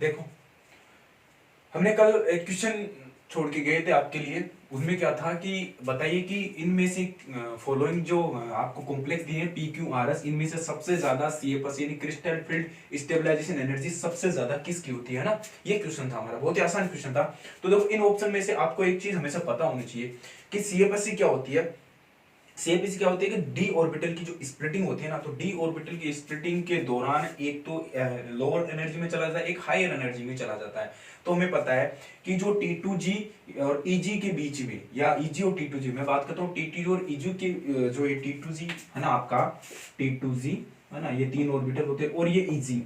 देखो, हमने कल एक क्वेश्चन छोड़ के गए थे आपके लिए। उसमें क्या था कि बताइए कि इनमें से फॉलोइंग जो आपको कॉम्प्लेक्स दिए हैं PQRS, इनमें से सबसे ज्यादा CFS यानी क्रिस्टल फील्ड स्टेबलाइजेशन एनर्जी सबसे ज्यादा किसकी होती है ना। ये क्वेश्चन था हमारा, बहुत ही आसान क्वेश्चन था। तो देखो, इन ऑप्शन में से आपको एक चीज हमेशा पता होनी चाहिए कि CFS क्या होती है। CFS क्या होती है कि डी ऑर्बिटल की जो स्प्लिटिंग होती है ना, तो डी ऑर्बिटल की स्प्लिटिंग के दौरान एक तो लोअर एनर्जी में चला जाता है, एक हायर एनर्जी में चला जाता है। तो हमें पता है कि जो T2G और EG के बीच में, या EG और T2G, मैं बात करता हूँ T2G और EG के, जो ये T2G है ना आपका, T2G है ना, ये तीन ऑर्बिटल होते हैं, और ये EG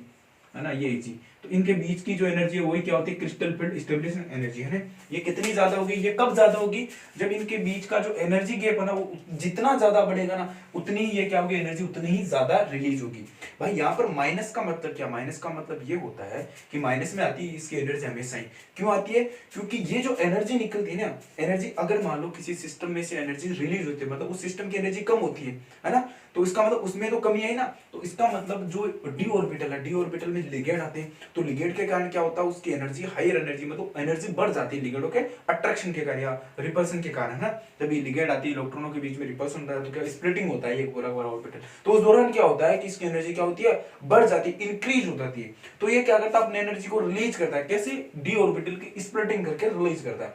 है ना, ये EG, तो इनके बीच की जो एनर्जी है वही क्या होती है, क्रिस्टल फील्ड स्टेबलाइजेशन एनर्जी है ना। ये कितनी ज्यादा होगी, ये कब ज्यादा होगी, जब इनके बीच का जो एनर्जी गैप है ना वो जितना ज्यादा बढ़ेगा ना, उतनी ही ये क्या होगी, एनर्जी उतनी ही ज्यादा रिलीज होगी। भाई यहाँ पर माइनस का मतलब क्या, माइनस का मतलब ये होता है कि माइनस में आती है इसकी एनर्जी हमेशा ही। क्यों आती है, क्योंकि ये जो एनर्जी निकलती है ना, एनर्जी अगर मान लो किसी सिस्टम में से एनर्जी रिलीज होती है, मतलब उस सिस्टम की एनर्जी कम होती है ना, तो इसका मतलब उसमें तो कमी आई ना। तो इसका मतलब जो डी ऑर्बिटल है, डी ऑर्बिटल में लिगेंड आते हैं, तो लिगेंड के कारण क्या होता है, उसकी एनर्जी हायर एनर्जी, मतलब एनर्जी बढ़ जाती है लिगेंडों के अट्रैक्शन के कारण या रिपल्सन के कारण, है ना। जब ये लिगेंड आती है, इलेक्ट्रॉनों के बीच में रिपल्सन होता है, तो क्या स्प्लिटिंग होता है ये पूरा पूरा ऑर्बिटल, तो उस दौरान क्या होता है कि इसकी एनर्जी क्या होती है, बढ़ जाती है, इंक्रीज हो जाती है। तो ये क्या करता है, अपनी एनर्जी को रिलीज करता है, कैसे, डी ऑर्बिटल की स्प्लिटिंग करके रिलीज करता है।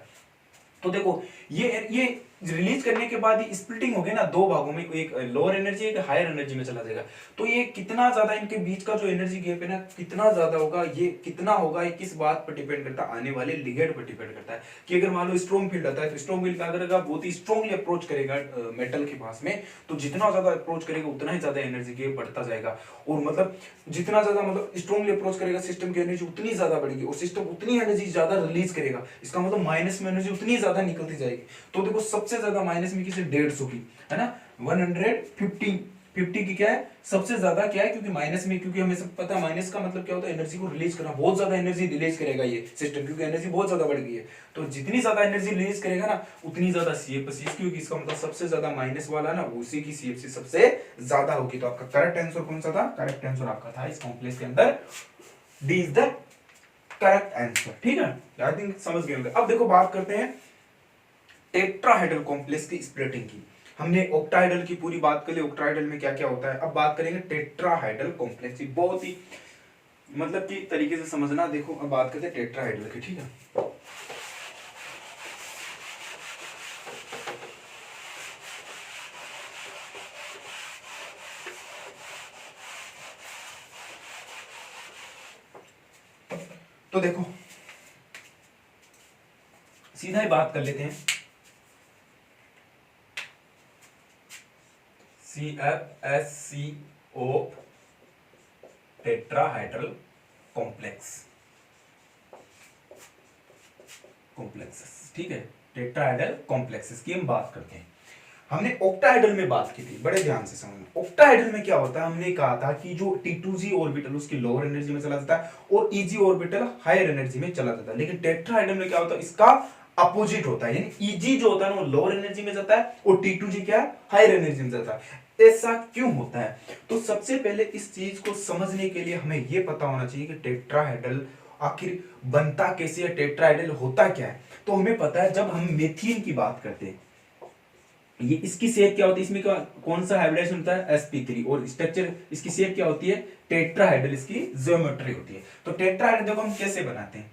तो देखो, ये रिलीज करने के बाद ही स्प्लिटिंग हो गई ना दो भागों में, एक लोअर एनर्जी एक हायर एनर्जी में चला जाएगा। तो ये कितना ज्यादा इनके बीच का जो एनर्जी गैप है ना, कितना ज्यादा होगा, ये कितना होगा, ये किस बात पर डिपेंड करता है, आने वाले लिगेंड पर डिपेंड करता है। कि अगर मान लो स्ट्रॉन्ग फील्ड आता है, तो स्ट्रॉन्ग फील्ड अगर बहुत ही स्ट्रॉन्गली अप्रोच करेगा मेटल के पास में, तो जितना ज्यादा अप्रोच करेगा उतना ही ज्यादा एनर्जी गैप बढ़ता जाएगा। और मतलब जितना ज्यादा मतलब स्ट्रॉन्गली अप्रोच करेगा सिस्टम की एनर्जी उतनी ज्यादा बढ़ेगी, और सिस्टम उतनी एनर्जी ज्यादा रिलीज करेगा, इसका मतलब माइनस में एनर्जी उतनी ज्यादा निकलती जाएगी। तो देखो, सबसे ज्यादा माइनस में किसे, 150 की, है ना, 150 की क्या है, सबसे ज्यादा क्या है, क्योंकि माइनस में, क्योंकि हमें सब पता है माइनस का मतलब क्या होता है, एनर्जी को रिलीज करना, बहुत ज्यादा एनर्जी रिलीज करेगा ये सिस्टम, क्योंकि एनर्जी बहुत ज्यादा बढ़ गई है। तो जितनी ज्यादा एनर्जी रिलीज करेगा ना, उतनी ज्यादा CFC, क्योंकि इसका मतलब सबसे ज्यादा माइनस वाला ना, उसी की CFC सबसे ज्यादा होगी। तो आपका करेक्ट आंसर कौन सा था, करेक्ट आंसर आपका था इस कॉम्प्लेक्स के अंदर D is the correct answer. ठीक है, आई थिंक समझ गए होंगे। अब देखो, बात करते हैं टेट्राहेड्रल कॉम्प्लेक्स की स्प्लिटिंग की। हमने ऑक्टाहेड्रल की पूरी बात कर ली, ऑक्टाहेड्रल में क्या क्या होता है। अब बात करेंगे टेट्राहेड्रल कॉम्प्लेक्स की, बहुत ही मतलब कि तरीके से समझना। देखो, अब बात करते हैं टेट्राहेड्रल की, ठीक है। तो देखो, सीधा ही बात कर लेते हैं, CFSCO टेट्राहेड्रल कॉम्प्लेक्सेस, ठीक है। टेट्राहेड्रल कॉम्प्लेक्सेस की हम बात करते हैं। हमने ऑक्टाहेड्रल में बात की थी, बड़े ध्यान से समझना। ऑक्टाहेड्रल में क्या होता है, हमने कहा था कि जो T2G ऑर्बिटल उसकी लोअर एनर्जी में चला जाता है, और EG ऑर्बिटल हायर एनर्जी में चला जाता है। लेकिन टेट्राहेड्रल में क्या होता है, इसका अपोजिट होता है, यानी EG जो होता है वो लोअर एनर्जी में जाता है, और T2G क्या है, हायर एनर्जी में जाता है। ऐसा क्यों होता है, तो सबसे पहले इस चीज को समझने के लिए हमें यह पता होना चाहिए कि टेट्राहेड्रल आखिर बनता कैसे है, टेट्राहेड्रल होता क्या है। तो हमें पता है, जब हम मीथेन की बात करते हैं, ये इसकी शेप क्या होती है, इसमें कौन सा हाइब्रिडाइजेशन होता है, sp3, और स्ट्रक्चर इसकी शेप क्या होती है, टेट्राहेड्रल इसकी ज्योमेट्री होती है। तो टेट्राहेड्रल देखो हम कैसे बनाते हैं,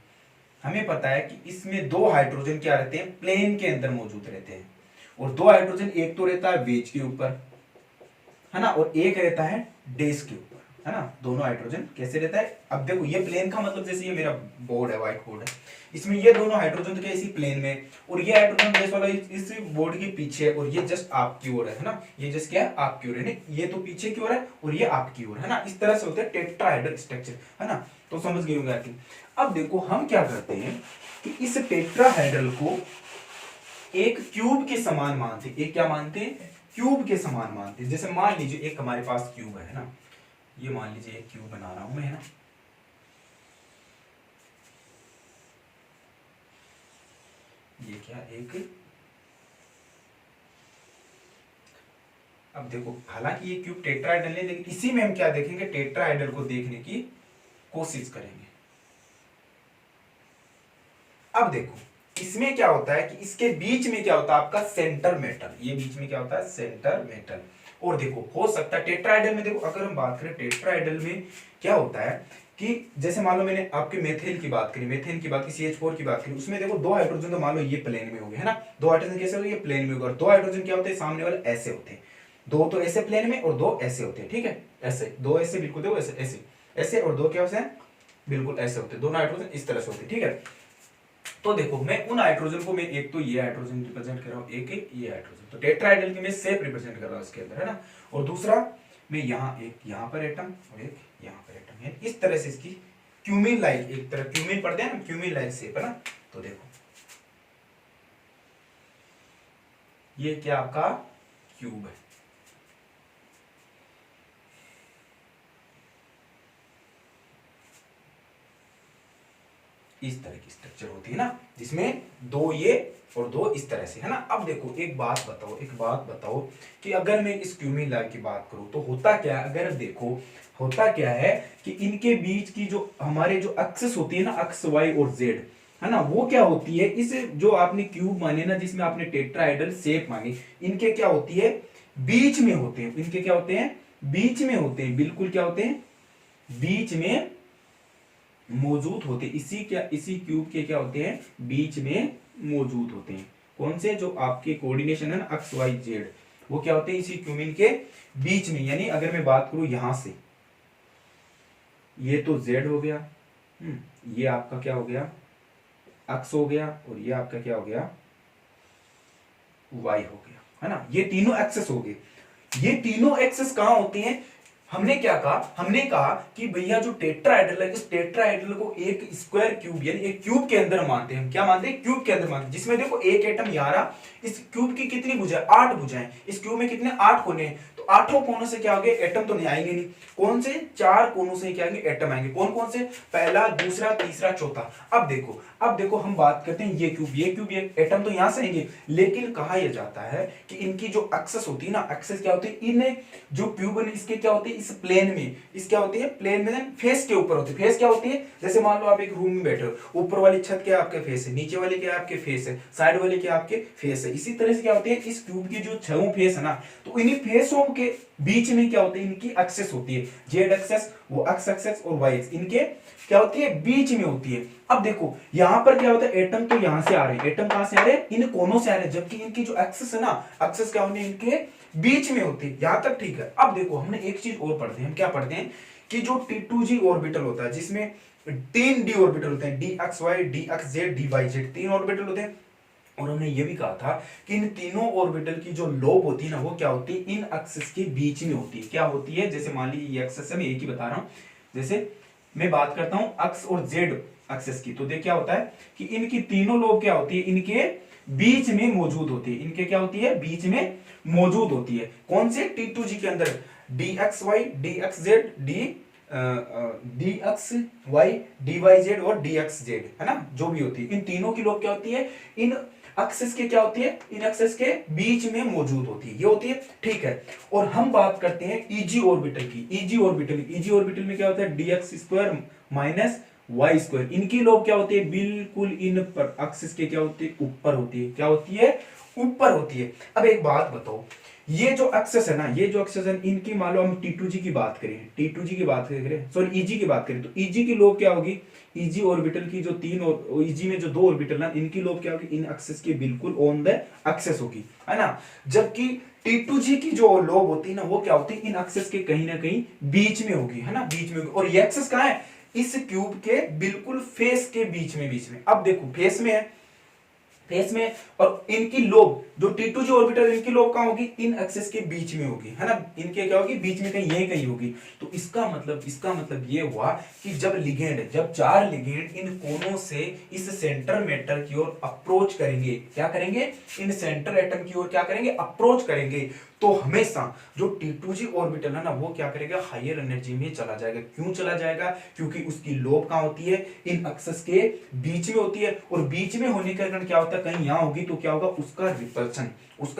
हमें पता है कि इसमें दो हाइड्रोजन क्या रहते हैं, प्लेन के अंदर मौजूद रहते हैं, और दो हाइड्रोजन, एक तो रहता है वेज के ऊपर, है ना, और एक रहता है डेस के ऊपर, है ना। दोनों हाइड्रोजन कैसे रहता है, अब देखो ये प्लेन का मतलब, जैसे ये मेरा बोर्ड है, व्हाइट बोर्ड है, इसमें ये दोनों हाइड्रोजन तो क्या इसी प्लेन में, और ये हाइड्रोजन बेस वाला इस बोर्ड के पीछे है, और ये जस्ट आपकी ओर है ना, ये जस्ट क्या है, आपकी ओर है, ये तो पीछे की ओर है और ये आपकी ओर है ना। इस तरह से होता है टेट्राहेड्रल स्ट्रक्चर, है ना। तो समझ गए होंगे आखिर। अब देखो, हम क्या करते हैं कि इस टेट्राहेड्रल को एक क्यूब के समान मानते हैं। एक क्या मानते हैं, क्यूब के समान मानते हैं। जैसे मान लीजिए एक हमारे पास क्यूब है ना, ये मान लीजिए एक क्यूब बना रहा हूं मैं, है ना। ये क्या, एक, अब देखो, हालांकि ये क्यूब टेट्राहेड्रल है, लेकिन इसी में हम क्या देखेंगे, टेट्राहेड्रल को देखने की कोशिश करेंगे। अब देखो इसमें क्या होता है कि इसके बीच में क्या होता है आपका सेंटर मेटल, ये बीच में क्या होता है सेंटर मेटल। और देखो हो सकता है टेट्राहेड्रल में, देखो अगर हम बात करें टेट्राहेड्रल में क्या होता है कि जैसे मान लो मैंने आपके मेथिल की बात करी, मेथेन की बात की, CH4 की बात करी, उसमें देखो दो हाइड्रोजन तो मान लो ये प्लेन में हो गए है ना, दो हाइड्रोजन कैसे हो गए, ये प्लेन में हो गए, और दो हाइड्रोजन क्या होते हैं सामने वाले ऐसे होते हैं, दो तो ऐसे प्लेन में और दो ऐसे होते हैं, ठीक है, ऐसे दो ऐसे बिल्कुल देखो ऐसे ऐसे ऐसे, और दो क्या होते हैं बिल्कुल ऐसे होते हैं, दोनों हाइड्रोजन इस तरह से होते हैं, ठीक है। तो देखो मैं उन हाइड्रोजन को, मैं एक तो ये हाइड्रोजन रिप्रेजेंट कर रहा हूँ, एक ये हाइड्रोजन, तो टेट्राहेड्रल की मैं सेफ रिप्रेजेंट कर रहा हूँ इसके अंदर है ना, और दूसरा मैं यहाँ एक यहाँ पर एटम और एक यहाँ पर एटम है, इस तरह से इसकी क्यूमिन लाइक, एक तरह क्यूमिन पढ़ते हैं ना, क्यूमिन लाइक शेप है ना। तो देखो ये क्या आपका क्यूब है, इस तरह की स्ट्रक्चर होती है ना, जिसमें दो ये और दो इस तरह से है ना। अब देखो एक बात बताओ कि अगर मैं इस क्यूमिन लाइक की बात करूं तो होता क्या है, अगर देखो होता क्या है कि इनके बीच की जो हमारे जो एक्सिस होती है ना, एक्स वाई और जेड है ना, वो क्या होती है, इस जो आपने क्यूब माने ना, जिसमें आपने टेट्राहेड्रल शेप मानी, इनके क्या होती है बीच में होते हैं, इनके क्या होते हैं बीच में होते हैं, बिल्कुल क्या होते हैं बीच में मौजूद होते, इसी क्यूब के क्या होते हैं बीच में मौजूद होते हैं। कौन से, जो आपके कोऑर्डिनेशन है ना एक्स वाई जेड, वो क्या होते हैं इसी क्यूबिन के बीच में। यानी अगर मैं बात करूं यहां से, ये तो जेड हो गया, ये आपका क्या हो गया एक्स हो गया, और ये आपका क्या हो गया वाई हो गया है ना, ये तीनों एक्सेस हो गए। ये तीनों एक्सेस कहां होते हैं, हमने क्या कहा, हमने कहा कि भैया जो टेट्राहेड्रल है, इस टेट्राहेड्रल को एक स्क्वायर क्यूब यानी एक क्यूब के अंदर मानते हैं। हम क्या मानते हैं क्यूब के अंदर मानते हैं, जिसमें देखो एक एटम यहाँ रहा, इस क्यूब की कितनी भुजाएं 8 भुजाएं, इस क्यूब में कितने 8 कोने हैं, तो आठों कोनों से क्या होंगे एटम तो नहीं आएंगे, नहीं कौन से 4 कोनों से क्या आएंगे एटम आएंगे, कौन कौन से, पहला दूसरा तीसरा चौथा। अब देखो हम बात करते हैं ये क्यूब ये एटम तो यहां से आएंगे, लेकिन कहा यह जाता है कि इनकी जो एक्सेस होती है ना, एक्सेस क्या होती है, इन जो क्यूब है इसके क्या होती है इस प्लेन में, इस क्या होती है प्लेन में फेस के ऊपर होती है। फेस क्या होती है, जैसे मान लो आप एक रूम में बैठे हो, ऊपर वाली छत क्या आपके फेस है, नीचे वाले क्या आपके फेस है, साइड वाले क्या आपके फेस है, इसी तरह से क्या होती है इस क्यूब की जो छह फेस है ना, तो इन्हीं फेसों के बीच में क्या होती है इनकी एक्सेस होती है, जेड एक्सेस, वो एक्स एक्सेस और वाई एक्सेस, इनके क्या होती है बीच में होती है। अब देखो यहां पर क्या होता है, एटम तो यहां से आ रहे हैं, एटम कहां से आ रहे हैं इन कोनों से आ रहे हैं, जबकि इनकी जो एक्सेस है ना, एक्सेस क्या होने इनके बीच में होती है, यहां तक ठीक है। अब देखो हमने एक चीज और पढ़ते हैं, हम क्या पढ़ते हैं कि जो T2G ऑर्बिटल होता है, जिसमें 3 d ऑर्बिटल होते हैं, dxy dxz dyz, 3 ऑर्बिटल होते हैं। और हमने ये भी कहा था कि इन तीनों ऑर्बिटल की जो लोब होती है ना, वो क्या होती है इन एक्सिस के बीच में होती है, क्या होती है, जैसे मान लीजिए ये एक्सिस है, मैं एक ही बता रहा हूं, जैसे मैं बात करता हूं एक्स और जेड एक्सिस की, तो देख क्या होता है कि इनकी तीनों लोब क्या होती है इनके बीच में मौजूद होती है, इनके क्या होती है बीच में मौजूद होती है, कौन से T2G के अंदर, dxy dxz dxy dyz और dxz है ना, जो भी होती है इन तीनों की लोब क्या होती है इन एक्सेस के क्या होती है इन एक्सेस के बीच में मौजूद होती है, ये होती है ठीक है। और हम बात करते हैं ईजी ऑर्बिटल की, ईजी ऑर्बिटल में क्या होता है dx square minus Y square, इनकी लोब क्या होती है बिल्कुल इन पर एक्सिस के क्या होती है ऊपर होती है, क्या होती है ऊपर होती है। अब एक बात बताओ, ये जो एक्सेस है ना, ये जो एक्सेस है इनकी मान लो हम T2G की बात करें, T2G की बात करें सॉरी ईजी की बात करें, तो ईजी की लोब क्या होगी, ईजी ऑर्बिटल की जो तीन और ईजी में जो दो ऑर्बिटल ना, इनकी लोब क्या होगी इन एक्सेस के बिल्कुल ऑन द एक्सेस होगी है ना, जबकि T2G की जो लोब होती है ना, वो क्या होती है इन एक्सेस के कहीं ना कहीं बीच में होगी है ना, बीच में होगी। और ये एक्सेस कहां है इस क्यूब के बिल्कुल फेस के बीच में। अब देखो फेस में है, फेस में, और इनकी लोब जो T2G ऑर्बिटल इनकी लोब कहां होगी इन एक्सेस के बीच में होगी है ना, इनके क्या होगी बीच में कहीं यही कहीं होगी। तो इसका मतलब ये हुआ कि जब चार लिगेंड इन कोनों से इस सेंटर मेटल की ओर अप्रोच करेंगे, क्या करेंगे इन सेंटर एटम की ओर क्या करेंगे अप्रोच करेंगे, तो हमेशा जो T2G ऑर्बिटल है ना, वो क्या करेगा हायर एनर्जी में चला जाएगा। क्यों चला जाएगा, क्योंकि उसकी लोब कहां होती है इन एक्सेस के बीच में होती है, और बीच में होने के कारण क्या होता है कहीं यहां होगी तो क्या होगा उसका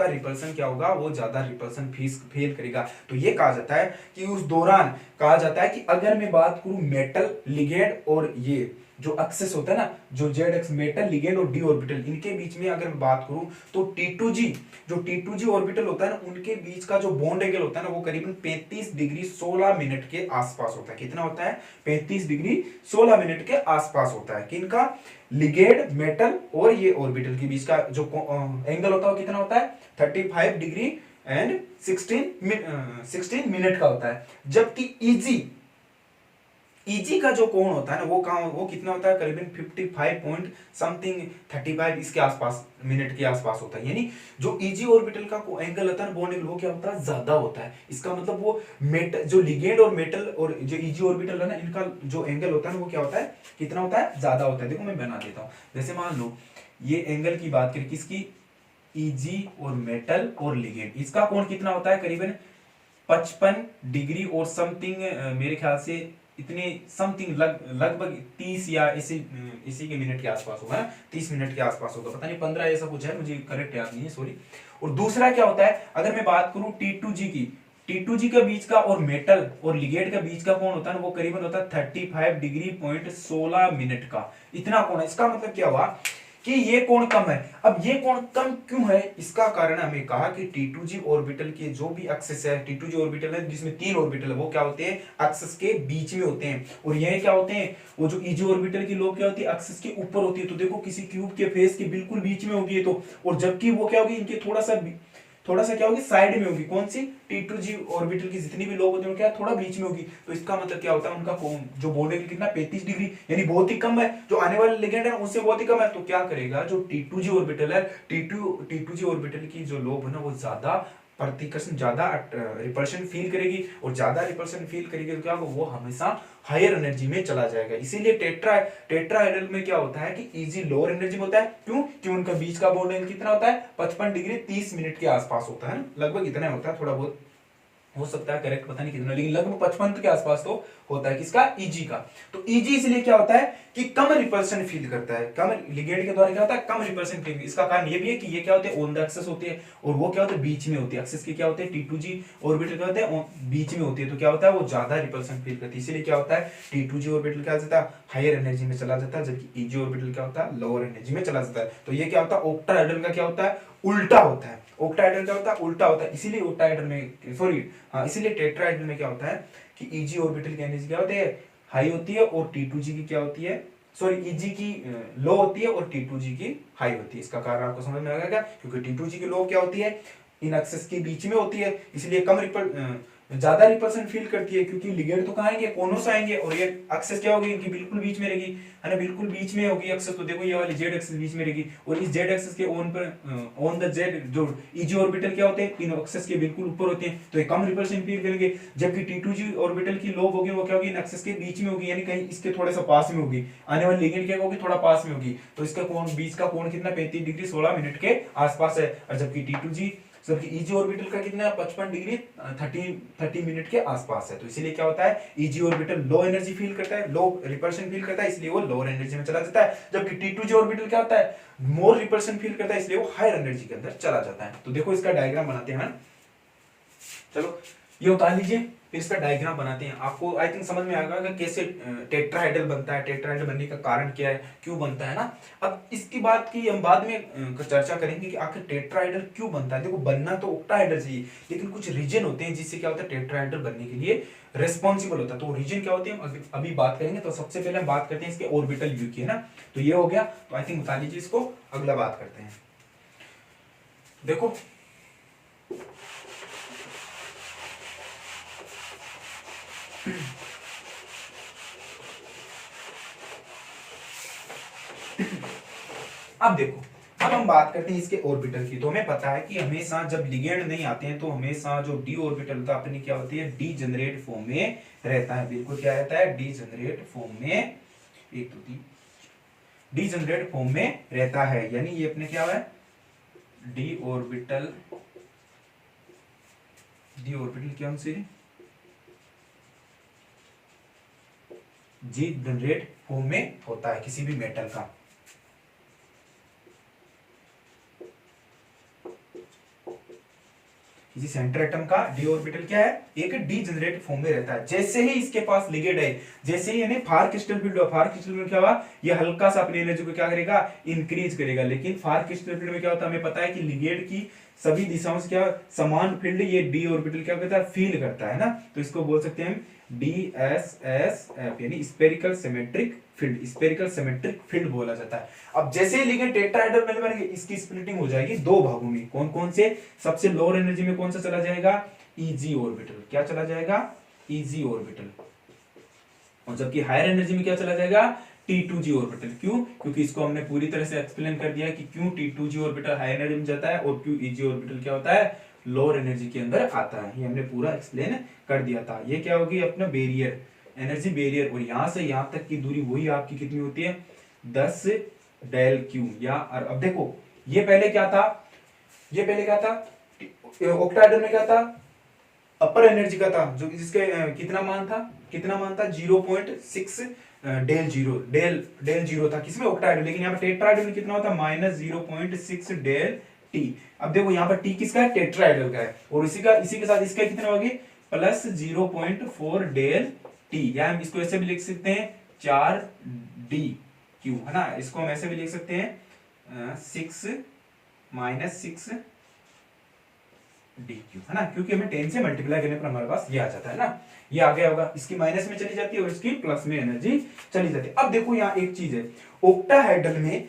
रिपल्सन क्या होगा, वो ज्यादा रिपल्सन फेल करेगा। तो ये कहा जाता है कि उस दौरान कहा जाता है कि अगर मैं बात करूं मेटल लिगेंड और ये जो एक्सेस होता है ना, जो जेड एक्स मेटल लिगेंड और डी ऑर्बिटल, इनके बीच में अगर मैं बात करूं तो T2G, जो T2G ऑर्बिटल होता है ना, उनके बीच का जो बॉन्ड एंगल होता है ना, वो करीबन 35 डिग्री 16 मिनट के आसपास होता है। कितना होता है? 35 डिग्री 16 मिनट के आसपास होता है। किनका? लिगेंड मेटल और ये ऑर्बिटल के बीच का जो एंगल होता है वो कितना होता है? 35 डिग्री एंड 16 मिनट का होता है। जबकि ईजी का जो कोण होता है ना, वो कितना होता है? करीबन 55 पॉइंट समथिंग 35 इसके आसपास मिनट के आसपास होता है। यानी जो ईजी ऑर्बिटल का एंगल होता है, बॉन्ड एंगल, वो क्या होता है? ज्यादा होता है। इसका मतलब वो मेटल, जो लिगेंड और मेटल और जो ईजी ऑर्बिटल है ना, इनका जो एंगल होता है ना, वो क्या होता है? कितना होता है? ज्यादा होता है। देखो मैं बना देता हूँ। जैसे मान लो ये एंगल की बात करें, किसकी? ईजी और मेटल और लिगेंड, इसका कोण कितना होता है? करीबन 55 डिग्री और समथिंग, मेरे ख्याल से इतने समथिंग लगभग 30 या इसी के मिनट के आसपास होगा ना, 30 मिनट के आसपास होगा, पता नहीं 15 ऐसा कुछ है, मुझे करेक्ट याद नहीं है, सॉरी। और दूसरा क्या होता है, अगर मैं बात करूं T2G की, T2G का बीच का और मेटल और लिगेंड का बीच का कोण होता है ना, वो करीबन होता है 35 डिग्री पॉइंट 16 मिनट का, इतना कोण है। इसका मतलब क्या हुआ कि ये कोण कम है। अब ये कोण कम क्यों है? इसका कारण हमें कहा कि T2G ऑर्बिटल के जो भी एक्सिस है, T2G ऑर्बिटल है जिसमें 3 ऑर्बिटल है, वो क्या होते हैं? एक्सिस के बीच में होते हैं। और ये क्या होते हैं? वो जो ईजी ऑर्बिटल की लोब क्या होती है? एक्सिस के ऊपर होती है। तो देखो किसी क्यूब के फेस के बिल्कुल बीच में होगी तो, और जबकि वो क्या होगी? इनके थोड़ा सा क्या होगी? साइड में होगी। कौन सी? T2G ऑर्बिटल की जितनी भी लोब होती है क्या थोड़ा बीच में होगी। तो इसका मतलब क्या होता है? उनका जो बॉन्ड एंगल कितना? 35 डिग्री, यानी बहुत ही कम है। जो आने वाले लिगेंड है उससे बहुत ही कम है। तो क्या करेगा? जो T2G ऑर्बिटल है, T2G ऑर्बिटल की जो लोब है ना, वो ज्यादा प्रतिकर्षण, ज्यादा रिपल्शन फील करेगी, और ज्यादा रिपल्शन फील करेगी तो क्या होगा? वो हमेशा हायर एनर्जी में चला जाएगा। इसीलिए टेट्राहेड्रल में क्या होता है कि इजी लोअर एनर्जी में होता है। क्यों? कि उनका बीच का बॉन्ड एंगल कितना होता है? 55 डिग्री 30 मिनट के आसपास होता है, लगभग इतना होता है, थोड़ा बहुत हो सकता है करेक्ट, पता नहीं कितना, लेकिन लगभग 55 के आसपास तो होता है। किसका? ईजी का। तो ईजी इसलिए क्या होता है कि कम रिपल्शन फील करता है, कम लिगेंड के द्वारा क्या होता है? कम रिपल्शन फील। इसका कारण ये भी है कि ये क्या होते हैं? ऑन द एक्सेस होते हैं, और वो क्या होते हैं? बीच में होते हैं। एक्सेस के क्या होते हैं? T2G ऑर्बिटल क्या होते हैं? बीच में होती है। तो क्या होता है? वो ज्यादा रिपल्शन फील करती है। इसीलिए क्या होता है? T2G ऑर्बिटल क्या जाता है? हायर एनर्जी में चला जाता है, जबकि ईजी ऑर्बिटल क्या होता है? लोअर एनर्जी में चला जाता है। तो ये क्या होता है? ऑक्टाहेड्रल का क्या होता है? उल्टा होता है। ऑक्टाहेड्रल क्या होता है? उल्टा होता है। इसीलिए ऑक्टाहेड्रल में, सॉरी हाँ, इसीलिए टेट्राहेड्रल में क्या होता है कि ईजी ऑर्बिटल की एनर्जी क्या होती है? हाई होती है, और T2G की क्या होती है? सॉरी, ईजी की लो होती है और T2G की हाई होती है। इसका कारण आपको समझ में आ गया क्या? क्योंकि T2G की लो क्या होती है? इन एक्सेस के बीच में होती है, इसलिए ज्यादा रिपल्सन फील करती है, क्योंकि लिगेंड तो कहाँ आएंगे? कोनों से आएंगे, और ये एक्सेस क्या होगी? इनकी बिल्कुल बीच में रहेगी, है ना, बिल्कुल बीच में होगी एक्सेस। तो देखो ये वाली जेड एक्सेस बीच में रहेगी, और इस जेड एक्सेस के ऑन द जेड जो ईजी ऑर्बिटल क्या होते हैं? इन एक्सेस के बिल्कुल ऊपर होते हैं, तो ये कम रिपल्सन फील करेंगे। जबकि T2G ऑर्बिटल की लोब होगी, वो क्या होगी? इन एक्सेस के बीच में होगी, यानी कहीं इसके थोड़े सा पास में होगी। आने वाली लिगेंड क्या होगी? थोड़ा पास में होगी। तो इसका कोण, बीच का कोण कितना? 35 डिग्री 16 मिनट के आसपास है। और जबकि T2G, जबकि ईजी ऑर्बिटल का कितना? 55 डिग्री 30 मिनट के आसपास है। तो इसीलिए क्या होता है? Easy orbital low energy feel करता है, लो रिपल्शन फील करता है, इसलिए वो लोअर एनर्जी में चला जाता है। जबकि T2G ऑर्बिटल क्या होता है? मोर रिपल्शन फील करता है, इसलिए वो हायर एनर्जी के अंदर चला जाता है। तो देखो इसका डायग्राम बनाते हैं। चलो ये उतार लीजिए, फिर इसका डायग्राम बनाते हैं। आपको आई थिंक समझ में आएगा कि कैसे टेट्राहेड्रल बनता है, टेट्राहेड्रल बनने का कारण क्या है, क्यों बनता है ना। अब इसकी बात की हम बाद में चर्चा करेंगे कि आखिर टेट्राहेड्रल क्यों बनता है। देखो बनना तो ऑक्टाहेड्रल चाहिए, लेकिन कुछ रीजन होते हैं जिससे क्या होता है? टेट्राहेड्रल बनने के लिए रेस्पॉन्सिबल होता है। तो रीजन क्या होते हैं अभी बात करेंगे। तो सबसे पहले हम बात करते हैं इसके ऑर्बिटल व्यू की, है ना। तो ये हो गया, तो आई थिंक बता लीजिए इसको, अगला बात करते हैं। देखो अब देखो, अब हम बात करते हैं इसके ऑर्बिटल की। तो हमें पता है कि हमेशा जब लिगेंड नहीं आते हैं तो हमेशा जो डी ऑर्बिटल होता है अपनी क्या होती है? डीजेनरेट फॉर्म में रहता है। बिल्कुल क्या रहता है? डीजेनरेट फॉर्म में, एक तो तीन, डीजेनरेट फॉर्म में रहता है। यानी ये अपने क्या है? डी ऑर्बिटल क्या हमसे डीजेनरेट फॉर्म में होता है किसी भी मेटल का। किसी सेंटर एटम का डी ऑर्बिटल क्या है, एक डीजेनरेट फॉर्म में रहता है। जैसे ही इसके पास लिगेंड है, जैसे ही यानी फार क्रिस्टल फील्ड, फार क्रिस्टल फील्ड क्या हुआ, ये हल्का सा अपनी एनर्जी को क्या करेगा, इंक्रीज करेगा। लेकिन फार क्रिस्टल फील्ड में क्या होता है, हमें पता है कि लिगेंड की सभी दिशाओं से क्या समान फील्ड ये डी ऑर्बिटल क्या करता है, फील करता है ना। तो इसको बोल सकते हैं हम DSSF यानी spherical symmetric field, spherical symmetric field बोला जाता है। अब जैसे ही लिगेंड टेट्राहेड्रल में बनेंगे, इसकी स्प्लिटिंग हो जाएगी दो भागों में। कौन कौन से, सबसे लोअर एनर्जी में कौन सा चला जाएगा, EG ऑर्बिटल, क्या चला जाएगा, EG ऑर्बिटल। और जबकि हायर एनर्जी में क्या चला जाएगा, T2G ऑर्बिटल। क्यों, क्योंकि इसको हमने पूरी तरह से एक्सप्लेन कर दिया कि क्यों T2G ऑर्बिटल हायर एनर्जी में जाता है और क्यों EG ऑर्बिटल क्या होता है, लोअर एनर्जी के अंदर आता है। ये हमने पूरा एक्सप्लेन कर दिया था। ये क्या होगी, अपना बैरियर, एनर्जी बैरियर, और यहां से यहां तक की दूरी वही आपकी कितनी होती है, 10 डेल क्यू। या अब देखो ये पहले क्या था, ये पहले क्या था, ऑक्टाहेड्रल में क्या था, अपर एनर्जी का था, जो जिसके कितना मान था, कितना मान था, 0.6 डेल जीरो था किसमें, ऑक्टाहेड्रल। लेकिन यहाँ पर टेट्राहेड्रल में कितना होता है, -0.6 डेल टी। अब देखो यहाँ पर टी किसका है, टेट्राहेड्रल का है, और इसी के साथ इसका कितना होगी, +0.4 डेल टी। या हम इसको ऐसे भी लिख सकते हैं 4D क्यू, है ना। इसको हम ऐसे भी लिख सकते हैं 6 -6 डी क्यू, है ना, क्योंकि हमें 10 से मल्टीप्लाई करने पर हमारे पास ये आ जाता है ना। ये आ गया होगा, इसकी माइनस में चली जाती है और इसकी प्लस में एनर्जी चली जाती है। अब देखो यहाँ एक चीज है, ऑक्टाहेड्रल में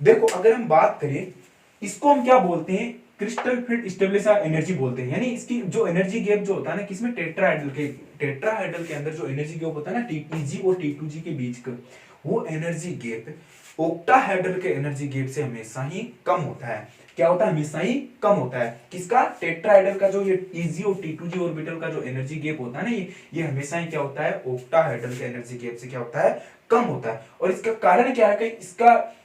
देखो अगर हम बात करें, इसको हम क्या बोलते हैं, क्रिस्टल फील्ड स्टेबलाइजर एनर्जी बोलते हैं। यानी इसकी जो एनर्जी गैप जो होता है ना, किसमें, टेट्राहेड्रल के अंदर जो एनर्जी गैप होता है ना, TEG और T2G के बीच का, वो एनर्जी गैप ऑक्टाहेड्रल के एनर्जी गैप से हमेशा ही कम होता है। क्या होता है, हमेशा ही कम होता है। किसका, टेट्राहेड्रल का जो ये EG और T2G ऑर्बिटल का जो एनर्जी गैप होता है ना, ये हमेशा ही क्या होता है, ऑक्टाहेड्रल के एनर्जी गैप से क्या होता है, कम होता है। और इसका कारण क्या है कि इसका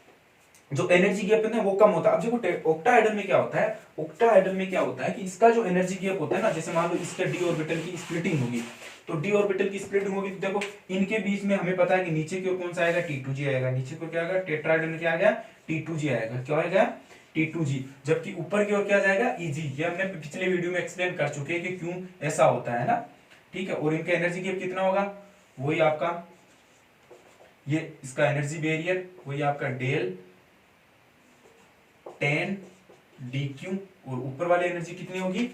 जो एनर्जी गैप है ना वो कम होता है। अब देखो ऑक्टाहेड्रल में क्या होता है, ऑक्टाहेड्रल में क्या होता है कि इसका जो एनर्जी गैप होता है ना, जैसे मान लो इसके डी ऑर्बिटल की स्प्लिटिंग होगी, तो डी ऑर्बिटल की स्प्लिटिंग होगी, तो देखो इनके बीच में हमें पता है कि नीचे की ओर कौन सा आएगा, T2G आएगा, नीचे को क्या आएगा, टेट्राहेड्रल में क्या आ गया, T2G आएगा, क्या आएगा, T2G। जबकि ऊपर की ओर क्या जाएगा, EG। ये हमने पिछले वीडियो में एक्सप्लेन कर चुके हैं कि क्यों ऐसा होता है ना, ठीक है। और इनका एनर्जी गैप कितना होगा, वही आपका ये इसका एनर्जी बैरियर, वही आपका डेल 10 DQ, और ऊपर वाली एनर्जी कितनी होगी,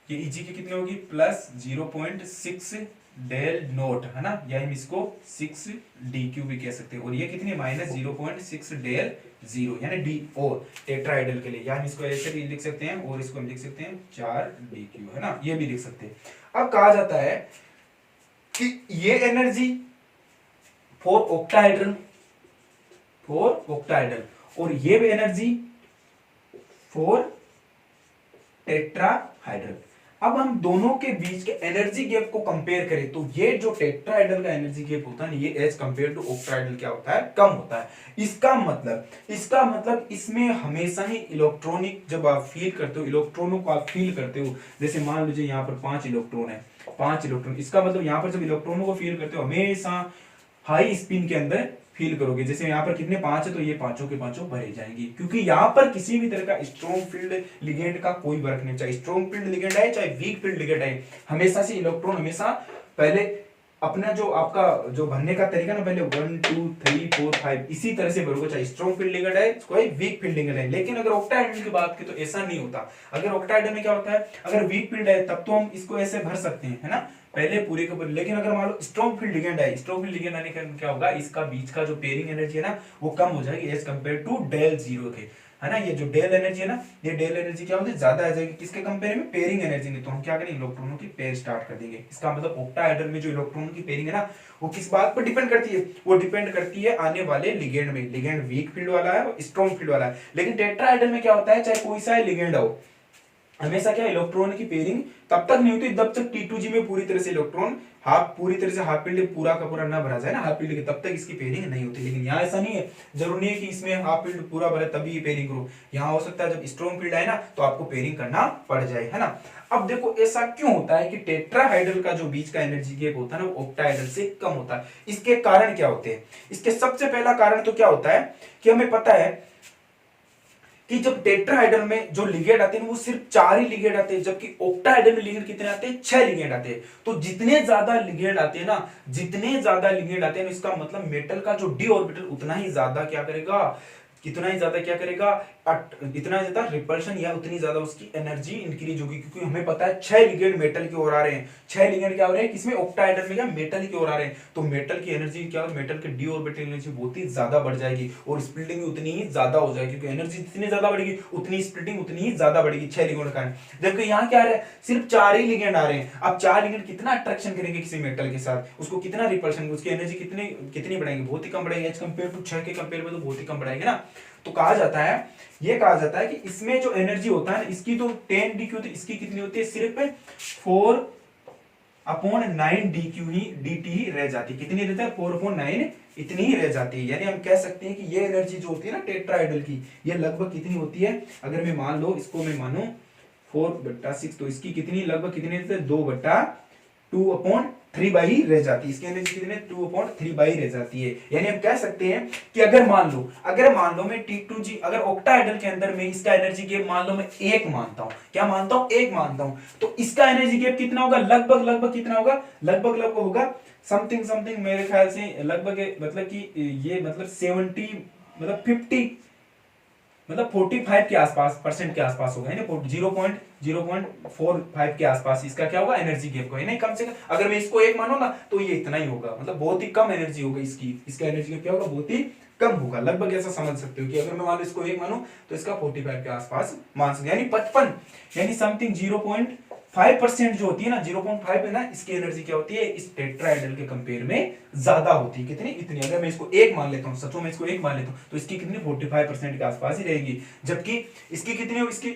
ये EG की कितनी होगी, +0.6 डेल नोट, है ना, या हम इसको 6 DQ भी कह सकते हैं। और ये कितनी, -0.6 डेल 0, यानी डी और टेट्राहेड्रल के लिए, या हम इसको ऐसे भी लिख सकते हैं, और इसको हम लिख सकते हैं 4DQ, है ना, ये भी लिख सकते हैं। अब कहा जाता है कि ये एनर्जी फॉर ऑक्टाहेड्रल, और ये भी एनर्जी फॉर टेट्राहाइड्रल। अब हम दोनों के बीच के एनर्जी गैप को कंपेयर करें, तो ये जो टेट्राहाइड्रल का एनर्जी गैप होता है, ये एज कंपेयर टू ऑक्टाहाइड्रल क्या होता है, कम होता है। इसका मतलब इसमें हमेशा ही इलेक्ट्रॉनिक, जब आप फील करते हो, इलेक्ट्रॉनों को आप फील करते हो, जैसे मान लीजिए यहाँ पर 5 इलेक्ट्रॉन है, 5 इलेक्ट्रॉन, इसका मतलब यहाँ पर जब इलेक्ट्रॉनों को फील करते हो, हमेशा हाई स्पिन के अंदर फील करोगे। जैसे यहाँ पर कितने 5 है, तो ये पांचों के पांचों भरे जाएंगे, क्योंकि यहाँ पर किसी भी तरह का स्ट्रॉन्ग फील्ड लिगेंड का कोई फर्क नहीं, चाहे स्ट्रॉन्ग फील्ड लिगेंड है चाहे वीक फील्ड लिगेंड है, हमेशा से इलेक्ट्रॉन हमेशा पहले अपना जो आपका जो भरने का तरीका ना, पहले 1 2 3 4 5 इसी तरह से भरोगे, चाहे स्ट्रॉन्ग फील्ड लिगेंड है कोई वीक फील्ड लिगेंड है। लेकिन अगर ऑक्टाहेड्रल की बात की तो ऐसा नहीं होता। अगर ऑक्टाहेड्रल में क्या होता है, अगर वीक फील्ड है तब तो हम इसको ऐसे भर सकते हैं, है ना, पहले पूरे के पूरे। लेकिन अगर मान लो स्ट्रॉन्ग फील्ड लिगेंड है, स्ट्रॉन्ग फील्ड लिगेंड आने का क्या होगा, इसका बीच का जो पेयरिंग एनर्जी है ना वो कम हो जाएगी एज कंपेयर टू डेल 0 के, है ना। ये जो डेल एनर्जी है ना, ये डेल एनर्जी क्या होती है, ज्यादा आ जाएगी किसके कंपेयर में, पेयरिंग एनर्जी में। तो हम क्या करेंगे, इलेक्ट्रॉनों की पेयर स्टार्ट कर देंगे। इसका मतलब ऑक्टाहेड्रल में जो इलेक्ट्रॉनों की पेयरिंग है ना, वो किस बात पर डिपेंड करती है, वो डिपेंड करती है आने वाले लिगेंड में। लिगेंड वीक फील्ड वाला है, स्ट्रॉन्ग फील्ड वाला है। लेकिन टेट्राहेड्रल में क्या होता है, चाहे कोई सा लिगेंड हो, हमेशा क्या इलेक्ट्रॉन की पेयरिंग तब तक नहीं होती जब तक T2G में पूरी तरह से इलेक्ट्रॉन पूरी तरह से हाफ फील्ड पूरा का पूरा ना भरा जाए ना, हाफ फील्ड के, तब तक इसकी पेयरिंग नहीं होती। लेकिन यहाँ ऐसा नहीं है, जरूरी नहीं है कि इसमें हाफ फील्ड पूरा भरे तभी पेयरिंग करो। यहाँ हो सकता है जब स्ट्रॉन्ग फील्ड है ना तो आपको पेयरिंग करना पड़ जाए, है ना। अब देखो ऐसा क्यों होता है कि टेट्राहाइड्रल का जो बीच का एनर्जी गैप होता है ना वो ऑक्टाहाइड्रल से कम होता है। इसके कारण क्या होते हैं, इसके सबसे पहला कारण तो क्या होता है कि हमें पता है कि जब टेट्राहाइड्रल में जो लिगेंड आते हैं वो सिर्फ 4 ही लिगेंड आते हैं, जबकि ऑक्टाहाइड्रल में लिगेंड कितने आते हैं? 6 लिगेंड आते हैं। तो जितने ज्यादा लिगेंड आते हैं ना, जितने ज्यादा लिगेंड आते हैं, इसका मतलब मेटल का जो डी ऑर्बिटल उतना ही ज्यादा क्या करेगा, कितना ही ज्यादा क्या करेगा, इतना ज्यादा रिपल्शन या उतनी ज्यादा उसकी एनर्जी इंक्रीज होगी, क्योंकि हमें पता है 6 लिगेंड मेटल की ओर आ रहे हैं। 6 लिगेंड क्या हो रहे हैं किसमें? ऑक्टाहाइड्रल में, क्या मेटल की ओर आ रहे हैं। तो मेटल की एनर्जी क्या, मेटल के डी ऑर्बिटल एनर्जी बहुत ही ज्यादा बढ़ जाएगी और स्प्लिटिंग भी उतनी ही ज्यादा हो जाएगी, क्योंकि एनर्जी जितनी ज्यादा बढ़ेगी उतनी स्प्लिटिंग उतनी ही ज्यादा बढ़ेगी 6 लिगेंड का कारण। जबकि यहाँ क्या आ रहा है, सिर्फ 4 ही लिगेंड आ रहे हैं। अब 4 लिगेंड कितना अट्रैक्शन करेंगे किसी मेटल के साथ, उसको कितना रिपल्शन, उसकी एनर्जी कितनी कितनी बढ़ाएंगे? बहुत ही कम बढ़ाएंगे। एज कंपेयर टू 6 के कंपेयर में तो बहुत ही कम बढ़ाएंगे ना। तो कहा जाता है, ये कहा जाता है कि इसमें जो एनर्जी होता है ना, इसकी तो 10 डी क्यू, इसकी कितनी होती है? सिर्फ 4/9 डी क्यू ही डी टी ही रह जाती है। कितनी रहता है? 4/9 इतनी ही रह जाती है। यानी हम कह सकते हैं कि ये एनर्जी जो होती है ना टेट्राहाइड्रल की, ये लगभग कितनी होती है? अगर मैं मान लो, इसको मैं मानू 4/6, तो इसकी कितनी लगभग कितनी रहती है? 2/3 रह जाती है। इसकी एनर्जी कितनी है? 2/3 रह जाती है। यानी हम कह सकते हैं कि अगर मान लो मैं T2G, अगर ऑक्टाहाइड्रल के अंदर में इसका एनर्जी गैप मान लो मैं 1 मानता हूं, क्या मानता हूं? 1 मानता हूं, तो इसका एनर्जी गैप कितना होगा? लगभग कितना होगा? लगभग होगा समथिंग मेरे ख्याल से लगभग, मतलब कि ये मतलब 70, मतलब 50, मतलब 45 के आसपास परसेंट के आसपास होगा, यानी 0.45 के आसपास इसका क्या होगा? एनर्जी गैप को, यानी कम से कम अगर मैं इसको 1 मानो ना तो ये इतना ही होगा, मतलब बहुत ही कम एनर्जी होगा इसकी। इसका एनर्जी गैप क्या होगा? बहुत ही कम होगा। लगभग ऐसा समझ सकते हो कि अगर मैं मान लो इसको 1 मानो तो इसका 45 के आसपास मान सकते, यानी 55, यानी समथिंग 0.5% जो होती है ना, 0.5 है ना, इसकी एनर्जी क्या होती है? इस टेट्राहाइड्रल के कंपेयर में ज्यादा होती है। कितनी? इतनी। अगर मैं इसको 1 मान लेता हूं, सचो में इसको 1 मान लेता हूं, तो इसकी कितनी? 45% के आसपास ही रहेगी। जबकि इसकी कितनी हो? इसकी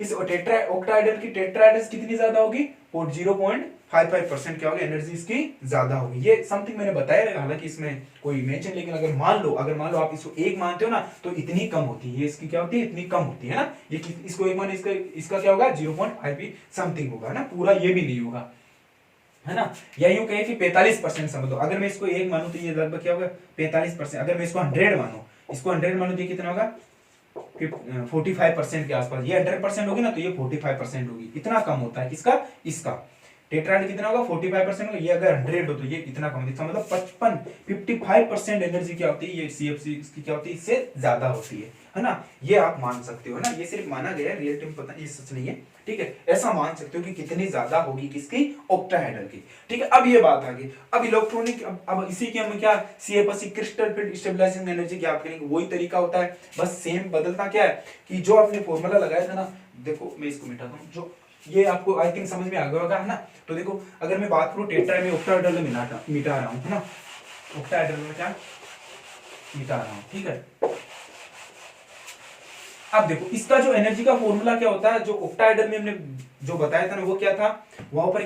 इस ऑक्टाहाइड्रल की टेट्राहाइड्रल कितनी ज्यादा होगी? 0.55% क्या होगी? एनर्जी इसकी ज्यादा होगी। ये समथिंग मैंने बताया, हालांकि इसमें कोई मेंशन, लेकिन अगर मान लो आप इसको 1 मानते हो ना, तो इतनी कम होती है। ये इसकी क्या होती है? इतनी कम होती है ना। ये इसको 1 माने, इसका क्या होगा? 0.5 समथिंग होगा ना, पूरा ये भी नहीं होगा, है ना। या यूं कहे कि 45% समझ लो। अगर मैं इसको 1 मानूं तो ये लगभग क्या होगा? 45%। अगर मैं इसको 100 मानूं तो ये कितना होगा? 45% के आसपास। ये 100% होगी ना, तो ये 45% होगी। इतना कम होता है किसका? इसका। टेट्राहाइड्रल कितना होगा? 45% होगा। ये अगर 100 हो तो ये इतना कम, इसका मतलब 55% एनर्जी क्या होती है? ये CFC इसकी क्या होती है? इससे ज्यादा होती है ना। ये आप मान सकते हो ना, ये सिर्फ माना गया है, रियल टाइम पता नहीं, ये सच नहीं है, ठीक है। ऐसा मान सकते हो कि कितनी ज्यादा होगी किसकी? ऑक्टाहाइड्रल की, ठीक है। अब ये बात आ गई, अब इलेक्ट्रॉनिक, अब इसी के हम क्या CFC crystal field stabilising energy ज्ञात करेंगे। वही तरीका होता है, बस सेम बदलता क्या है कि जो आपने फॉर्मूला लगाया था ना, देखो मैं इसको मिटाता हूं, जो ये आपको आई थिंक समझ में आ गया होगा, है ना। तो देखो, अगर मैं बात करूं टेट्रा में ऑक्टाहाइड्रल में मिटा रहा हूं, है ना, ऑक्टाहाइड्रल में क्या मिटा रहा हूं, ठीक है। अब देखो, इसका जो एनर्जी का फॉर्मूला क्या होता है, जो ऑक्टाहाइड्रल में हमने जो बताया था ना, वो क्या था? वहां पर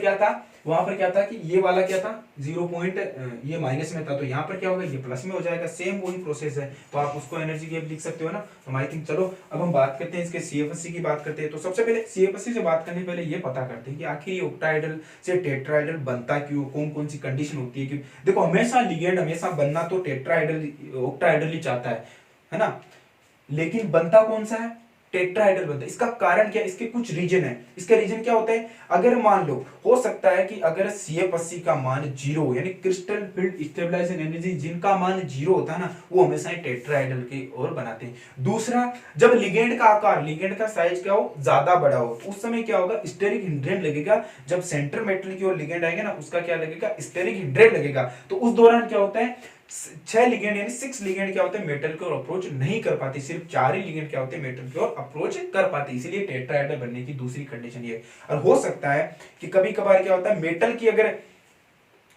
क्या था कि ये वाला क्या था? 0 पॉइंट, ये माइनस में था, तो यहाँ पर क्या होगा? ये प्लस में हो जाएगा। सेम वही प्रोसेस है, तो आप उसको एनर्जी गैप लिख सकते हो ना। तो आई थिंक, चलो अब हम बात करते हैं इसके CFC की बात करते हैं। तो सबसे पहले CFC से बात करने पहले ये पता करते हैं कि आखिर ये ऑक्टाहाइड्रल से टेट्राहाइड्रल बनता क्यों, कौन कौन सी कंडीशन होती है। कि देखो, हमेशा लिगेंड हमेशा बनना तो टेट्राहाइड्रल ऑक्टाहाइड्रल ही चाहता है ना, लेकिन बनता कौन सा है? टेट्राहाइड्रल बनता है। इसका कारण क्या है? इसके कुछ रीजन है। इसका रीजन क्या होता है? अगर मान लो, हो सकता है कि अगर CFC का मान 0, यानी क्रिस्टल फील्ड स्टेबलाइजिंग एनर्जी जिनका मान 0 होता है ना, वो हमेशा टेट्राहाइड्रल की ओर बनाते हैं। दूसरा, जब लिगेंड का आकार, लिगेंड का साइज क्या हो? ज्यादा बड़ा हो, तो उस समय क्या होगा? स्टेरिक हिंड्रेंस लगेगा। जब सेंटर मेटल की ओर लिगेंड आएगा ना, उसका क्या लगेगा? स्टेरिक हिंड्रेंस लगेगा। तो उस दौरान क्या होता है? 6 लिगेंड यानी 6 लिगेंड क्या होते हैं? मेटल की ओर अप्रोच नहीं कर पाते। सिर्फ 4 ही लिगेंड क्या होते हैं? मेटल की ओर अप्रोच कर पाते। इसीलिए टेट्राहाइड्रल बनने की दूसरी कंडीशन ये है। और हो सकता है कि कभी कभार क्या होता है, मेटल की अगर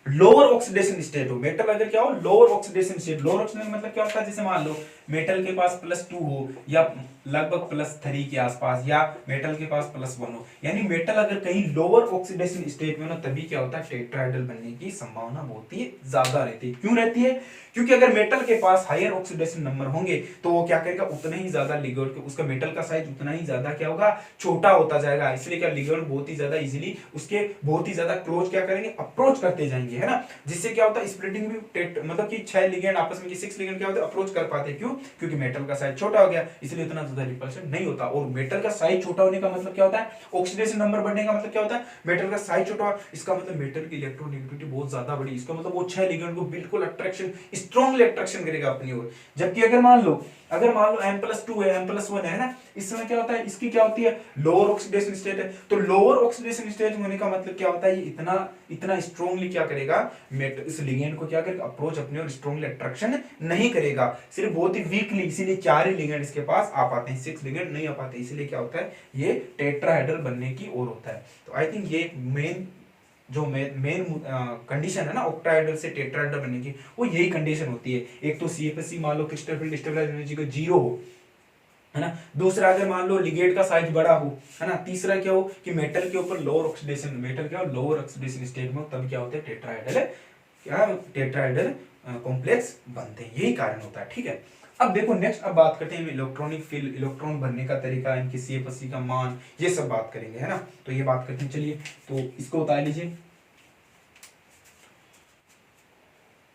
लोअर ऑक्सीडेशन स्टेट हो, मेटल अगर क्या हो? Lower oxidation state. Lower oxidation मतलब क्या होता है? जैसे मान लो मेटल के पास +2 हो, या लगभग +3 के आसपास, या मेटल के पास +1 हो, यानी मेटल अगर कहीं लोअर ऑक्सीडेशन स्टेट में हो ना, तभी क्या होता है? टेट्राहाइड्रल बनने की संभावना बहुत ही ज्यादा रहती है। क्यों रहती है? क्योंकि अगर मेटल के पास हायर ऑक्सीडेशन नंबर होंगे, तो वो क्या करेगा? उतना ही ज्यादा लिगेंड, उसका मेटल का साइज उतना ही ज्यादा क्या होगा? छोटा होता जाएगा। इसलिए क्या, लिगेंड बहुत ही ज्यादा इजीली उसके बहुत ही ज्यादा क्लोज क्या करेंगे? अप्रोच करते जाएंगे, है ना। जिससे क्या होता है? स्प्लिटिंग भी मतलब कि 6 लिगेंड आपस में, 6 लिगेंड क्या होता है? अप्रोच कर पाते हैं। क्यों? क्योंकि मेटल का साइज छोटा हो गया, इसलिए उतना ज्यादा रिपल्शन नहीं होता। और मेटल का साइज छोटा होने का मतलब क्या होता है, ऑक्सीडेशन नंबर बढ़ने का मतलब क्या होता है, मेटल का साइज छोटा, इसका मतलब मेटल की इलेक्ट्रोनेगेटिविटी बहुत ज्यादा बड़ी, इसका मतलब वो 6 लिगेंड को बिल्कुल अट्रैक्शन, स्ट्रांगली अट्रैक्शन करेगा अपनी ओर। जबकि अगर मान लो M+2 है, M+1 है ना, इस समय क्या होता है, इसकी क्या होती है, लोअर ऑक्सीडेशन स्टेट है। तो लोअर ऑक्सीडेशन स्टेट होने का मतलब क्या होता है, ये इतना स्ट्रांगली क्या करेगा, इस लिगेंड को क्या करेगा, अप्रोच अपने और स्ट्रांगली अट्रैक्शन नहीं करेगा, सिर्फ बहुत ही वीकली। इसीलिए 4 ही लिगेंड इसके पास आ पाते हैं, 6 लिगेंड नहीं आ पाते। इसलिए क्या होता है, ये टेट्राहेड्रल बनने की ओर होता है। तो आई थिंक ये मेन कंडीशन है ना ऑक्टाहेड्रल से टेट्राहेड्रल बनने की, वो यही कंडीशन होती है। एक तो CFC मान लो क्रिस्टल फील्ड स्टेबलाइज एनर्जी का 0 हो, है ना। दूसरा अगर मान लो लिगेंड का साइज बड़ा हो, है ना। तीसरा क्या हो कि मेटल के ऊपर लोअर ऑक्सीडेशन, मेटल क्या हो, लोअर ऑक्सीडेशन स्टेट में, तब क्या होता है, टेट्राहेड्रल कॉम्प्लेक्स बनते हैं। यही कारण होता है, ठीक है। अब देखो नेक्स्ट, अब बात करते हैं इलेक्ट्रॉनिक फील्ड, इलेक्ट्रॉन बनने का तरीका, इनकी CFC का मान, ये सब बात करेंगे, है ना। तो ये बात करते हैं, चलिए तो इसको उतार लीजिए।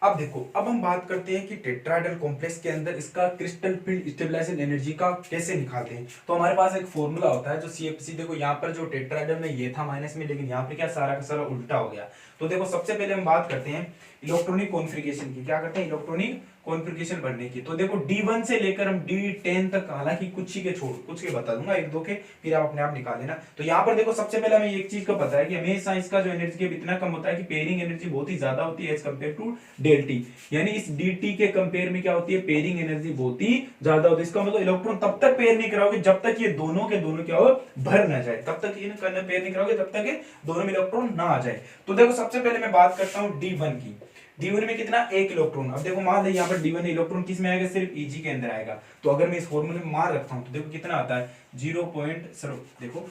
अब देखो, अब हम बात करते हैं कि टेट्राहेड्रल कॉम्प्लेक्स के अंदर इसका क्रिस्टल फील्ड स्टेबलाइजेशन एनर्जी का कैसे निकालते हैं। तो हमारे पास एक फॉर्मूला होता है जो CFC, देखो यहाँ पर जो टेट्राहेड्रल में ये था माइनस में, लेकिन यहाँ पे क्या सारा का सारा उल्टा हो गया। तो देखो सबसे पहले हम बात करते हैं इलेक्ट्रॉनिक कॉन्फ़िगरेशन की, क्या करते हैं, इलेक्ट्रॉनिक कॉन्फ़िगरेशन बनने की। तो देखो D1 से लेकर हम D10 तक, हालांकि कुछ के बता दूंगा, एक दो के, फिर आप अपने आप निकाल लेना। तो यहाँ पर देखो सबसे पहले हमें एक चीज का पता है कि हमेशा इसका जो एनर्जी गैप इतना कम होता है कि पेयरिंग एनर्जी बहुत ही ज्यादा होती है as compare to del T, यानी इस dt के कंपेयर में क्या होती है, पेयरिंग एनर्जी बहुत ही ज्यादा होती है। इसका मतलब इलेक्ट्रॉन तब तक पेयर नहीं कराओगे जब तक ये दोनों के दोनों क्या हो, भर ना जाए, तब तक ये पेयर नहीं कराओगे जब तक ये दोनों में इलेक्ट्रॉन ना आ जाए। तो देखो सबसे पहले मैं बात करता हूँ D1 की। D1 में कितना, 1 इलेक्ट्रॉन। अब देखो मान लो यहाँ पर D1 इलेक्ट्रॉन किस में आएगा, सिर्फ Eg के अंदर आएगा। तो अगर मैं इस फॉर्मूले में मान रखता हूँ तो देखो कितना आता है, देखो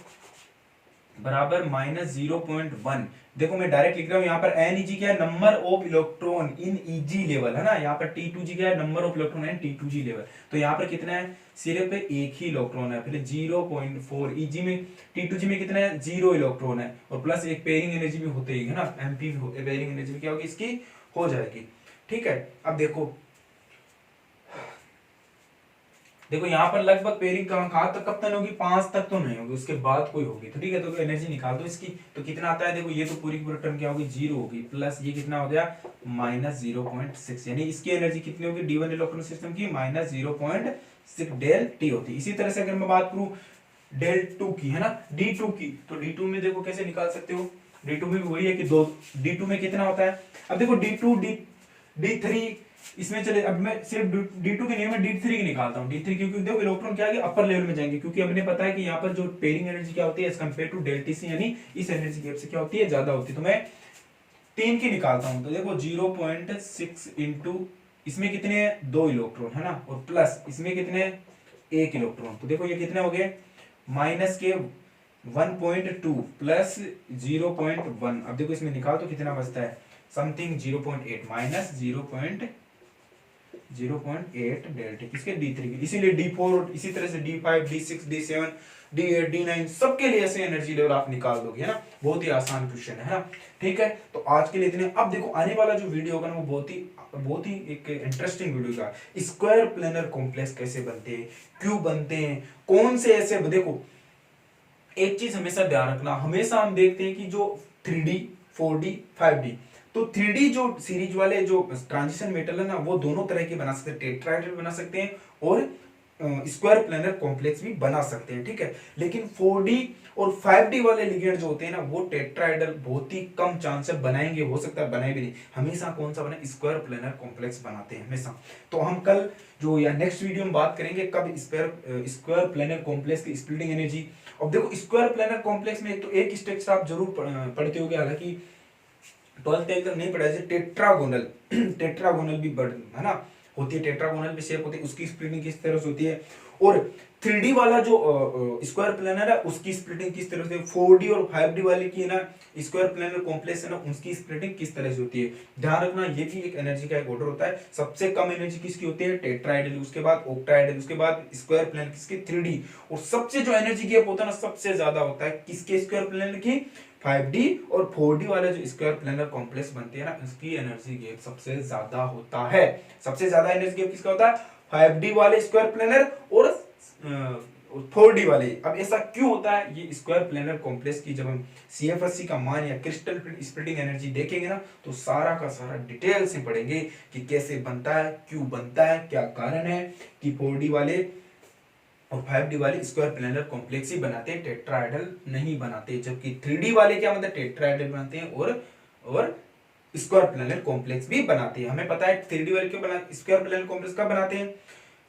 बराबर -0.1। देखो मैं डायरेक्ट लिख रहा हूँ, यहाँ पर Neg क्या है, number of electron in Eg level, है ना। यहाँ पर T2g क्या है, number of electron in T2g level. तो यहाँ पर कितना है, सिर्फ एक ही इलेक्ट्रॉन है, फिर 0.4। Eg में, T2g में कितना है, 0 इलेक्ट्रॉन है, और प्लस एक पेयरिंग एनर्जी भी होते ही, है ना, MP भी होते, पेयरिंग एनर्जी भी क्या होगी इसकी, हो जाएगी, ठीक है। अब देखो यहाँ पर लगभग पेयरिंग कहाँ तक, कब तक होगी, 5 तक तो नहीं होगी, उसके बाद कोई होगी। तो ठीक है, तो एनर्जी निकाल दो इसकी। तो कितना आता है, देखो ये तो पूरी पूरी टर्म क्या होगी, 0 होगी, प्लस ये कितना हो गया, -0.6, यानी इसकी एनर्जी कितनी होगी D1 इलेक्ट्रॉन सिस्टम की, -0.6 डेल टी होती है। इसी तरह से अगर मैं बात करूं डेल 2 की, है ना, D2 की, तो D2 में देखो कैसे निकाल सकते हो, D2 में भी वही है कि D2 में कितना होता है। अब देखो D2 D3 इसमें चले, अब मैं सिर्फ D2 की नहीं, मैं D3 की निकालता हूँ। D3 क्योंकि देखो इलेक्ट्रॉन क्या है, अपर लेवल में जाएंगे, क्योंकि हमने पता है कि यहाँ पर जो पेयरिंग एनर्जी क्या होती है एज कंपेयर टू डेल्टी सी, यानी इस एनर्जी गैप से क्या होती है, ज्यादा होती है। तो मैं 3 की निकालता हूँ। तो देखो 0.6 इंटू, इसमें कितने हैं, 2 इलेक्ट्रॉन, है ना, और प्लस इसमें कितने, 1 इलेक्ट्रॉन। तो देखो ये कितने हो गए, माइनस के 1.2 प्लस 0.1। अब देखो इसमें निकाल तो कितना बचता है, समथिंग 0.8 माइनस 0.8 डेल्टा किसके, D3 की। इसीलिए D4, इसी तरह से D5, D6, D7, D8, D9 सबके लिए ऐसे एनर्जी लेवल आप निकाल दोगे, है ना। बहुत ही आसान क्वेश्चन है ना, ठीक है। तो आज के लिए इतने। अब देखो आने वाला जो वीडियो होगा ना, वो बहुत ही एक इंटरेस्टिंग वीडियो का, स्क्वायर प्लेनर कॉम्प्लेक्स कैसे बनते हैं, क्यों बनते हैं, कौन से ऐसे, देखो एक चीज हमेशा ध्यान रखना, हमेशा हम देखते हैं कि जो 3D 4D 5D, तो 3D जो सीरीज वाले जो ट्रांजिशन मेटल है ना, वो दोनों तरह के बना सकते हैं, टेट्राहेड्रल बना सकते हैं और स्क्वायर प्लेनर कॉम्प्लेक्स भी बना सकते हैं, ठीक है। लेकिन 4D और 5D वाले लिगेंड जो होते हैं ना, वो टेट्राहेड्रल बहुत ही कम चांस है बनाएंगे, हो सकता है बनाए भी नहीं। हमेशा कौन सा बने, स्क्वायर प्लेनर कॉम्प्लेक्स बनाते हैं हमेशा। तो हम कल जो या नेक्स्ट वीडियो में बात करेंगे कब स्क्वायर प्लेनर कॉम्प्लेक्स की स्प्लिटिंग एनर्जी। अब देखो स्क्वायर प्लेनर कॉम्प्लेक्स में एक स्ट्रक्चर आप जरूर पढ़ते होगे, हालांकि 12th तक नहीं पढ़ा, जैसे टेट्रागोनल भी है ना, होती है, टेट्रागोनल भी शेप होती है, उसकी स्प्लिटिंग किस तरह से होती है, और 3D वाला जो स्क्वायर प्लेनर है उसकी स्प्लिटिंग किस तरह से, 4D और 5D वाले की ना स्क्वायर प्लेनर कॉम्प्लेक्स है ना, उसकी स्प्लिटिंग किस तरह से होती है। ध्यान रखना, ये भी एक एनर्जी का एक ऑर्डर होता है। सबसे कम एनर्जी किसकी होती है, टेट्राहेड्रल, उसके बाद ऑक्टाहेड्रल, उसके बाद स्क्वायर प्लेनर किसकी, 3D, और सबसे जो एनर्जी गैप होता है ना, सबसे ज्यादा होता है किसके, स्क्वायर प्लेनर की, 5D और 4D वाले जो स्क्वायर प्लेनर कॉम्प्लेक्स बनते हैं ना, उसकी एनर्जी गैप सबसे ज्यादा होता है। सबसे ज्यादा एनर्जी गैप किसका होता है, 5D वाले स्क्वायर प्लेनर और 4D वाले। अब ऐसा क्यों होता है, ये स्क्वायर प्लेनर कॉम्प्लेक्स की जब हम CFSE का मान या क्रिस्टल स्प्लिटिंग एनर्जी देखेंगे ना, तो सारा का सारा डिटेल से पढ़ेंगे कि कैसे बनता है, क्यों बनता है, क्या कारण है कि 4D वाले और 5D वाले स्क्वायर प्लेनर कॉम्प्लेक्स ही बनाते हैं, टेट्राहेड्रल नहीं बनाते। जबकि 3D वाले क्या बनते हैं, टेट्राहेड्रल बनाते हैं और स्क्वायर प्लेनर कॉम्प्लेक्स भी बनाते हैं। हमें पता है 3D वाले क्यों बना, स्क्वायर प्लेनर कॉम्प्लेक्स कब बनाते हैं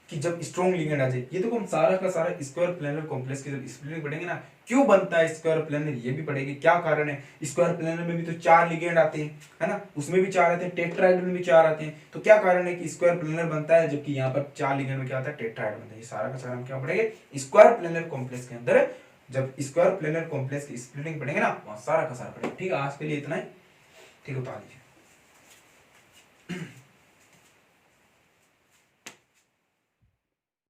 कि जब स्ट्रॉन्ग लिगेंड आ जाए। ये देखो हम सारा का सारा स्क्वायर प्लेनर कॉम्प्लेक्स की जब स्प्लिटिंग पढ़ेंगे ना, क्यों बनता है स्क्वायर प्लेनर ये भी पढ़ेंगे, क्या कारण है। स्क्वायर प्लेनर में भी तो 4 लिगेंड आते हैं, है ना, उसमें भी 4 आते हैं, टेट्राहेड्रल में भी 4 आते हैं, तो क्या कारण है कि स्क्वायर प्लेनर बनता है जबकि यहाँ पर 4 लिगेंड में क्या आता है, टेट्राहेड्रल बनता है। ये सारा का सारा हम क्या पढ़ेंगे, स्क्वायर प्लेनर कॉम्प्लेक्स के अंदर। जब स्क्वायर प्लेनर कॉम्प्लेक्स की स्प्लिटिंग पढ़ेंगे ना, वहां सारा का सारा पढ़ेंगे। ठीक है, आज के लिए इतना ही। ठीक है, बता दीजिए।